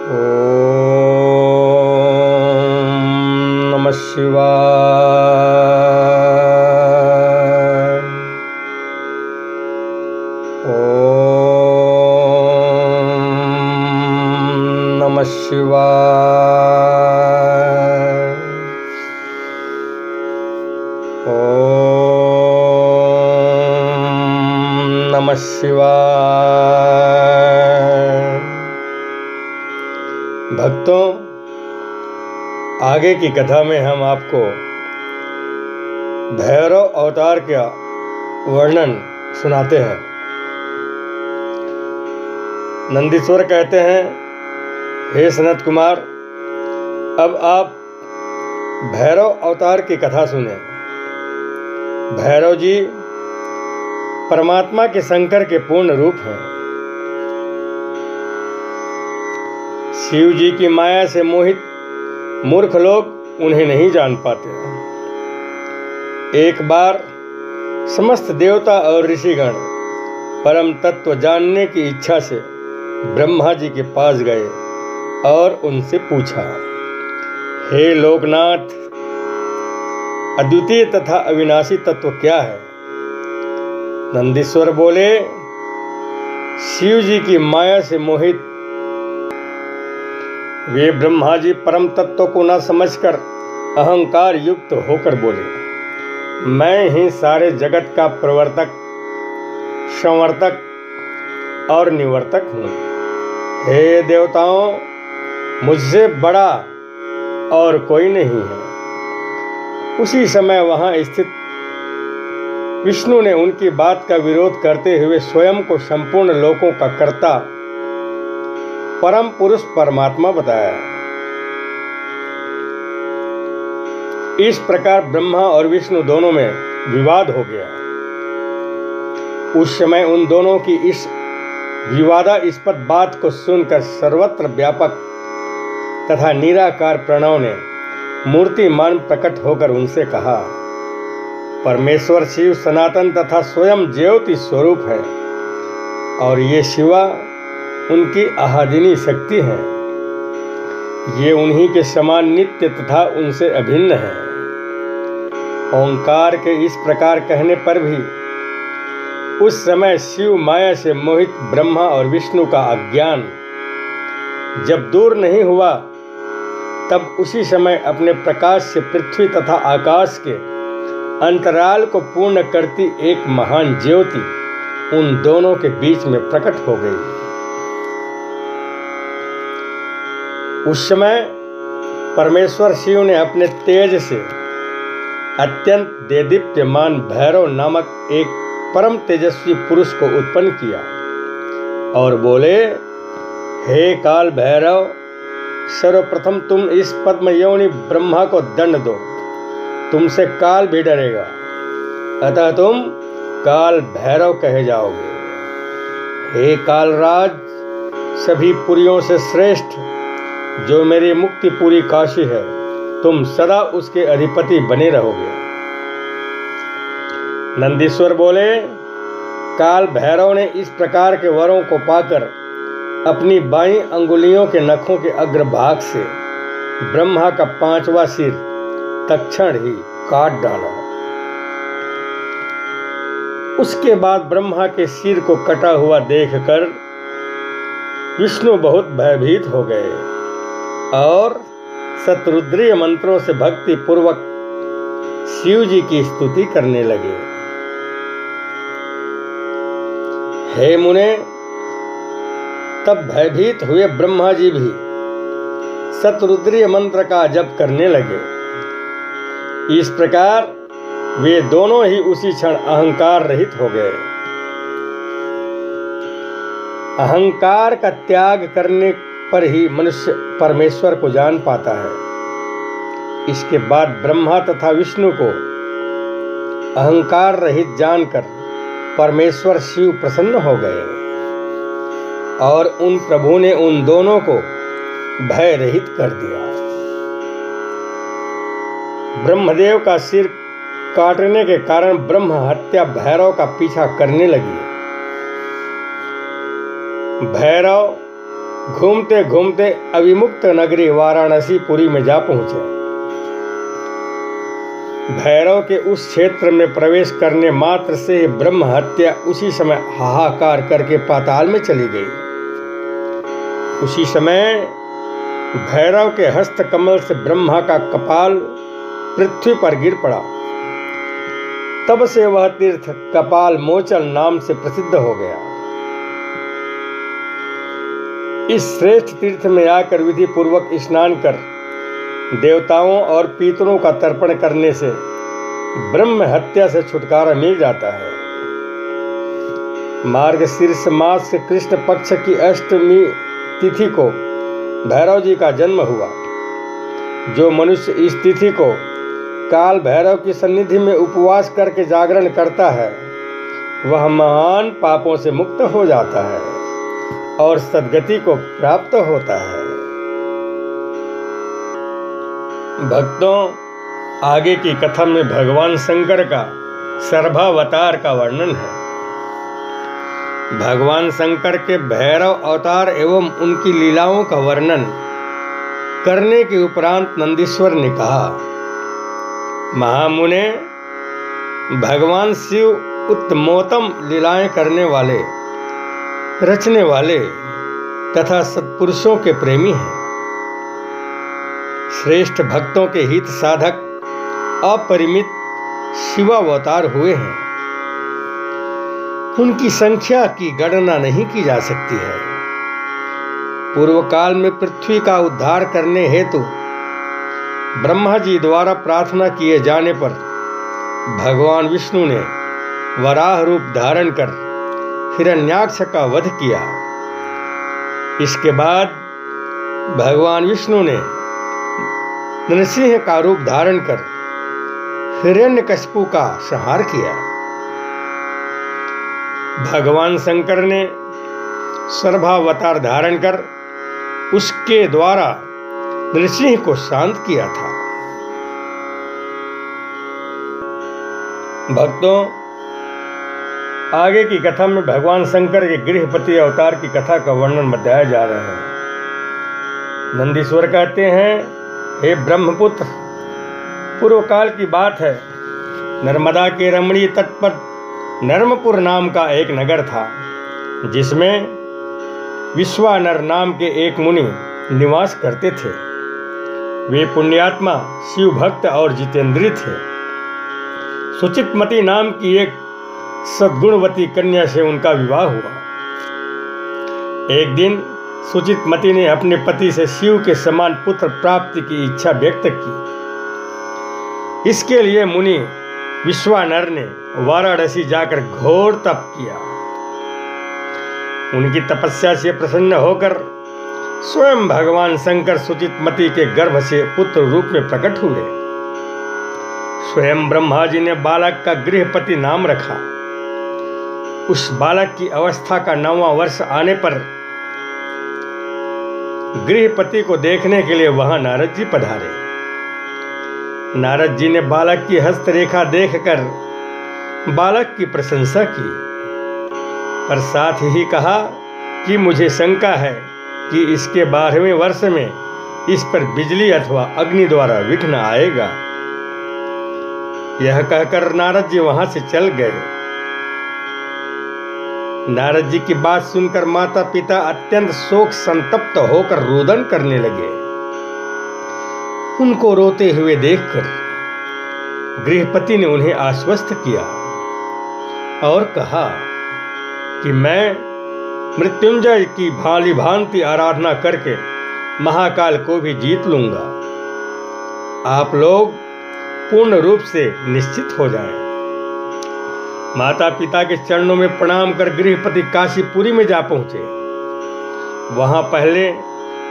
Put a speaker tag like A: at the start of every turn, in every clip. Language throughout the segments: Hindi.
A: ओम नमः शिवाय। ओम नमः शिवाय। ओम नमः शिवाय। भक्तों, आगे की कथा में हम आपको भैरव अवतार का वर्णन सुनाते हैं। नंदीश्वर कहते हैं, हे सनत कुमार, अब आप भैरव अवतार की कथा सुने। भैरव जी परमात्मा के शंकर के पूर्ण रूप हैं। शिव जी की माया से मोहित मूर्ख लोग उन्हें नहीं जान पाते। एक बार समस्त देवता और ऋषिगण परम तत्व जानने की इच्छा से ब्रह्मा जी के पास गए और उनसे पूछा, हे लोकनाथ, अद्वितीय तथा अविनाशी तत्व क्या है? नंदीश्वर बोले, शिव जी की माया से मोहित वे ब्रह्मा जी परम तत्व को न समझकर अहंकार युक्त होकर बोले, मैं ही सारे जगत का प्रवर्तक, संवर्तक और निवर्तक हूँ। हे देवताओं, मुझसे बड़ा और कोई नहीं है। उसी समय वहाँ स्थित विष्णु ने उनकी बात का विरोध करते हुए स्वयं को संपूर्ण लोकों का कर्ता परम पुरुष परमात्मा बताया। इस प्रकार ब्रह्मा और विष्णु दोनों में विवाद हो गया। उस समय उन दोनों की इस विवादास्पद बात को सुनकर सर्वत्र व्यापक तथा निराकार प्रणव ने मूर्तिमान प्रकट होकर उनसे कहा, परमेश्वर शिव सनातन तथा स्वयं ज्योति स्वरूप है और ये शिवा उनकी आहादिनी शक्ति है। ये उन्हीं के समान नित्य तथा उनसे अभिन्न है। ओंकार के इस प्रकार कहने पर भी उस समय शिव माया से मोहित ब्रह्मा और विष्णु का अज्ञान जब दूर नहीं हुआ, तब उसी समय अपने प्रकाश से पृथ्वी तथा आकाश के अंतराल को पूर्ण करती एक महान ज्योति उन दोनों के बीच में प्रकट हो गई। उस समय परमेश्वर शिव ने अपने तेज से अत्यंत देदीप्यमान भैरव नामक एक परम तेजस्वी पुरुष को उत्पन्न किया और बोले, हे काल भैरव, सर्वप्रथम तुम इस पद्म योनि ब्रह्मा को दंड दो, तुमसे काल भी डरेगा, अतः तुम काल भैरव कहे जाओगे। हे कालराज, सभी पुरियों से श्रेष्ठ जो मेरी मुक्तिपुरी काशी है, तुम सदा उसके अधिपति बने रहोगे। नंदीश्वर बोले, काल भैरव ने इस प्रकार के वरों को पाकर अपनी बाईं अंगुलियों के नखों के अग्रभाग से ब्रह्मा का 5वां सिर तत्क्षण ही काट डाला। उसके बाद ब्रह्मा के सिर को कटा हुआ देखकर विष्णु बहुत भयभीत हो गए और शतरुद्रीय मंत्रों से भक्ति पूर्वक शिव जी की स्तुति करने लगे। हे मुने, तब भयभीत हुए ब्रह्मा जी भी शतरुद्रीय मंत्र का जप करने लगे। इस प्रकार वे दोनों ही उसी क्षण अहंकार रहित हो गए। अहंकार का त्याग करने पर ही मनुष्य परमेश्वर को जान पाता है। इसके बाद ब्रह्मा तथा विष्णु को अहंकार रहित जानकर परमेश्वर शिव प्रसन्न हो गए और उन प्रभु ने उन दोनों को भय रहित कर दिया। ब्रह्मदेव का सिर काटने के कारण ब्रह्म हत्या भैरव का पीछा करने लगी। भैरव घूमते घूमते अविमुक्त नगरी वाराणसी पुरी में जा पहुंचे। भैरव के उस क्षेत्र में प्रवेश करने मात्र से ब्रह्म हत्या उसी समय हाहाकार करके पाताल में चली गई। उसी समय भैरव के हस्त कमल से ब्रह्मा का कपाल पृथ्वी पर गिर पड़ा। तब से वह तीर्थ कपाल मोचन नाम से प्रसिद्ध हो गया। इस श्रेष्ठ तीर्थ में आकर विधि पूर्वक स्नान कर देवताओं और पितरों का तर्पण करने से ब्रह्म हत्या से छुटकारा मिल जाता है। मार्गशीर्ष मास के कृष्ण पक्ष की अष्टमी तिथि को भैरव जी का जन्म हुआ। जो मनुष्य इस तिथि को काल भैरव की सन्निधि में उपवास करके जागरण करता है वह महान पापों से मुक्त हो जाता है और सद्गति को प्राप्त होता है। भक्तों, आगे की कथा में भगवान शंकर का सर्वावतार का वर्णन है। भगवान शंकर के भैरव अवतार एवं उनकी लीलाओं का वर्णन करने के उपरांत नंदीश्वर ने कहा, महामुने, भगवान शिव उत्तमोत्तम लीलाएं करने वाले, रचने वाले तथा सत्पुरुषों के प्रेमी हैं। श्रेष्ठ भक्तों के हित साधक अपरिमित शिवावतार हुए हैं। उनकी संख्या की गणना नहीं की जा सकती है। पूर्व काल में पृथ्वी का उद्धार करने हेतु ब्रह्मा जी द्वारा प्रार्थना किए जाने पर भगवान विष्णु ने वराह रूप धारण कर हिरण्याक्ष का वध किया। इसके बाद भगवान विष्णु ने नरसिंह का रूप धारण कर हिरण्यकशिपु का संहार किया। भगवान शंकर ने सर्वावतार धारण कर उसके द्वारा नरसिंह को शांत किया था। भक्तों, आगे की कथा में भगवान शंकर के गृहपति अवतार की कथा का वर्णन बताया जा रहा है। नंदीश्वर कहते हैं, हे ब्रह्मपुत्र, पूर्व काल की बात है। नर्मदा के रमणीय तट पर नर्मपुर नाम का एक नगर था, जिसमें विश्वानर नाम के एक मुनि निवास करते थे। वे पुण्यात्मा, शिव भक्त और जितेंद्रिय थे। सुचितमती नाम की एक सद्गुणवती कन्या से उनका विवाह हुआ। एक दिन सुचितमती ने अपने पति से शिव के समान पुत्र प्राप्ति की इच्छा व्यक्त की। इसके लिए मुनि विश्वानर ने वाराणसी जाकर घोर तप किया। उनकी तपस्या से प्रसन्न होकर स्वयं भगवान शंकर सुचितमती के गर्भ से पुत्र रूप में प्रकट हुए। स्वयं ब्रह्मा जी ने बालक का गृहपति नाम रखा। उस बालक की अवस्था का 9वां वर्ष आने पर गृहपति को देखने के लिए वहां नारद जी पधारे। नारद जी ने बालक की हस्तरेखा देखकर बालक की प्रशंसा की, पर साथ ही कहा कि मुझे शंका है कि इसके 12वें वर्ष में इस पर बिजली अथवा अग्नि द्वारा विघ्न आएगा। यह कहकर नारद जी वहां से चल गए। नारद जी की बात सुनकर माता पिता अत्यंत शोक संतप्त होकर रोदन करने लगे। उनको रोते हुए देखकर गृहपति ने उन्हें आश्वस्त किया और कहा कि मैं मृत्युंजय की भांति भांति आराधना करके महाकाल को भी जीत लूंगा। आप लोग पूर्ण रूप से निश्चित हो जाएं। माता पिता के चरणों में प्रणाम कर गृहपति काशीपुरी में जा पहुंचे। वहां पहले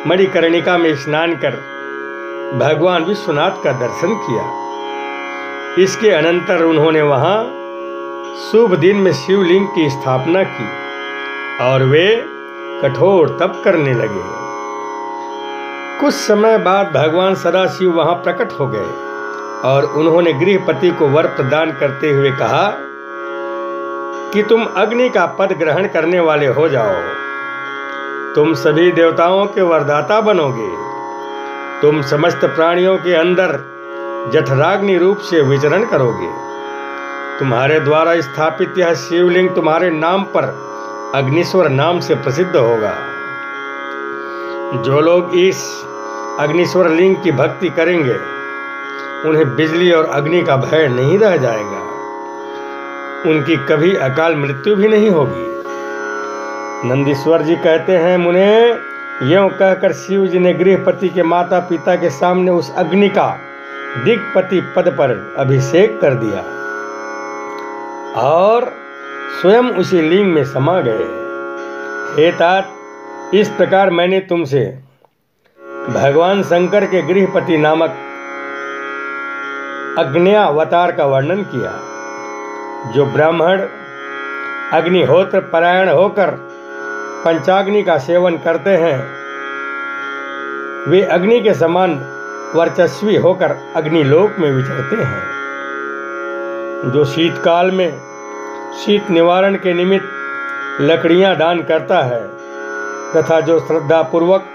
A: मणिकर्णिका में स्नान कर भगवान विश्वनाथ का दर्शन किया। इसके अनंतर उन्होंने वहां शुभ दिन में शिवलिंग की स्थापना की और वे कठोर तप करने लगे। कुछ समय बाद भगवान सदाशिव वहां प्रकट हो गए और उन्होंने गृहपति को वर प्रदान करते हुए कहा कि तुम अग्नि का पद ग्रहण करने वाले हो जाओ। तुम सभी देवताओं के वरदाता बनोगे। तुम समस्त प्राणियों के अंदर जठराग्नि रूप से विचरण करोगे। तुम्हारे द्वारा स्थापित यह शिवलिंग तुम्हारे नाम पर अग्निश्वर नाम से प्रसिद्ध होगा। जो लोग इस अग्निश्वर लिंग की भक्ति करेंगे उन्हें बिजली और अग्नि का भय नहीं रह जाएगा। उनकी कभी अकाल मृत्यु भी नहीं होगी। नंदीश्वर जी कहते हैं, मुने, यों कहकर शिव जी ने गृहपति के माता पिता के सामने उस अग्नि का दिक्पति पद पर अभिषेक कर दिया और स्वयं उसी लिंग में समा गए। हे तात, इस प्रकार मैंने तुमसे भगवान शंकर के गृहपति नामक अग्न्यावतार का वर्णन किया। जो ब्राह्मण अग्निहोत्र परायण होकर पंचाग्नि का सेवन करते हैं वे अग्नि के समान वर्चस्वी होकर अग्निलोक में विचरते हैं। जो शीतकाल में शीत निवारण के निमित्त लकड़ियां दान करता है तथा जो श्रद्धापूर्वक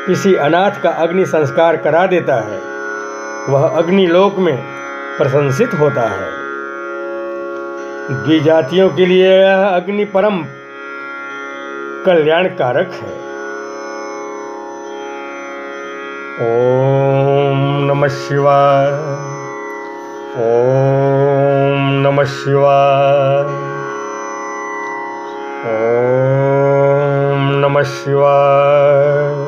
A: किसी अनाथ का अग्नि संस्कार करा देता है वह अग्निलोक में प्रशंसित होता है। द्विजातियों के लिए यह अग्नि परम कल्याणकारक है। ओम नमः शिवाय। ओम नमः शिवाय। ओम नमः शिवाय।